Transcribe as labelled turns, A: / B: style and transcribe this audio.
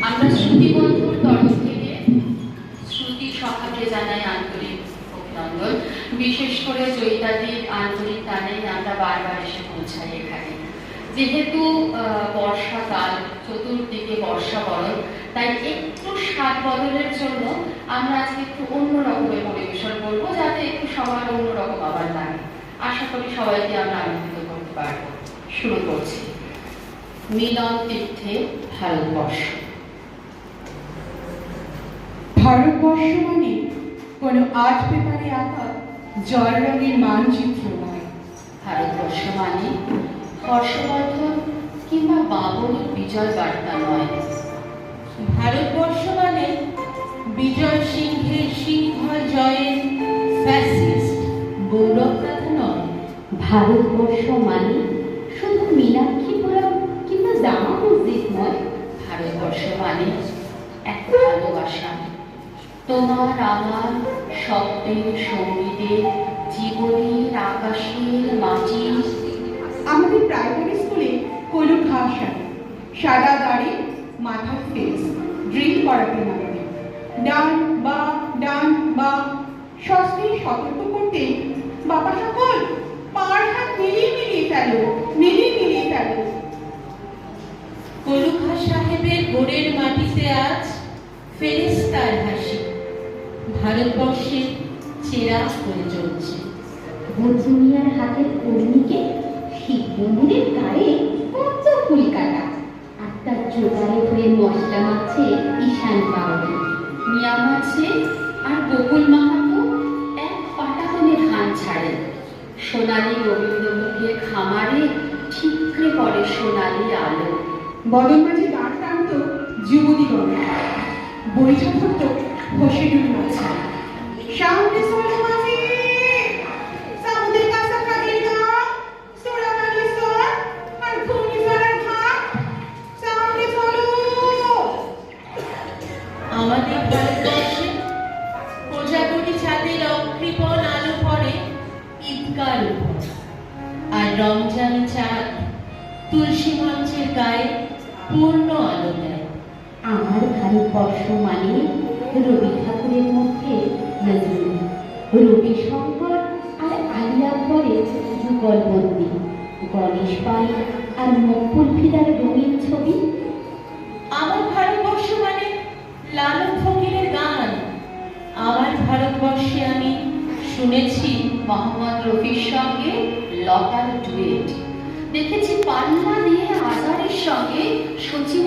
A: আমরা শ্রুতি বন্ধুর তরফ থেকে শ্রুতি সভাকে জানাই আন্তরিক অভিনন্দন। বিশেষ করে জয়িতাদির আন্তরিক টানেই আমরা বারবার এসে পৌঁছাই এখানে। যেহেতু বর্ষাকাল, চতুর্দিকে বর্ষাবরণ, তাই একটু স্বাদ বদলের জন্য আমরা আজকে একটু অন্য রকমের পরিবেশন করবো, যাতে একটু সবার অন্যরকম আবার লাগে। আশা করি সবাইকে আমরা আনন্দিত করতে পারবো। শুরু করছি। মিলন তীর্থে ভারতবর্ষ।
B: ভারতবর্ষ মানে কোনো আর্ট পেপারে আঁকা জল রঙের মানচিত্র নয়।
A: ভারতবর্ষ মানে হর্ষবর্ধন কিংবা বাবরের বিজয় বার্তা নয়।
C: ভারতবর্ষ মানে বিজয় সিংহের সিংহল জয়ের ফ্যাসিস্ট গৌরব গাথা নয়।
D: ভারতবর্ষ মানে শুধু মীনাক্ষীপুরম কিংবা জামা মসজিদ নয়।
A: ভারতবর্ষ মানে এক ভালোবাসা, তোমার আমার শব্দের, সঙ্গীতের, জীবনের, আকাশের, মাটির।
B: আমাদের প্রাইমারি স্কুলে কলু ঘাস আনে, সাদা দাড়ি, মাথার ফেস, ড্রিল করাতেন আমাদের। ডান বা সস্তে সতর্ক করতে, বাবা সকল পার হাত মিলিয়ে ফেলো।
C: কলুখা সাহেবের গোড়ের মাটিতে আজ ফেরেশতার হাসি ভারতবর্ষের চেরাগ করে চলছে।
D: ভোজমিয়ার হাতের কর্মীকে শিবমন্দিরের গায়ে কত ফুল কাটা, আর তার জোগাড়ে হয়ে মশলা মাছে ঈশান বাউরি।
A: মিয়া মাছে আর গোকুল মাহাতো এক পাটাতনে ধান ছাড়েন। সোনালী রবীন্দ্রমুখের খামারে ঠিকরে পড়ে সোনালী আলো।
B: বদন মাঝে দাঁড় টানত যুবতী গণে, বইটা ধরত হোসেনুর মাঝে। সামনে চলো মাঝি, সামুদের কাছে কাদের গাঁ, সোড়া মালি সর, আর ঘূর্ণিঝড়ের ঘাট। সামনে চলো।
C: আমাদের ভারতবর্ষে প্রজাপতি ছাদের অকৃপণ আলো পড়ে ঈদগার উপর, আর রমজান চাঁদ তুলসী মঞ্চের গায়ে পূর্ণ আলো দেয়।
D: আমার ভারতবর্ষ মানে রবি ঠাকুরের মধ্যে নজরুল, রবি শঙ্কর আর আলী আকবরের যুগলবন্দি, গণেশ পাল আর মকবুল ফিদার রঙিন ছবি।
C: আমার ভারতবর্ষ মানে লালন ফকিরের গান। আমার ভারতবর্ষে আমি শুনেছি
A: মোহাম্মদ রফির সঙ্গে লতার ডুয়েট, দেখেছি পাল্লা দিয়ে আজারের সঙ্গে সচিন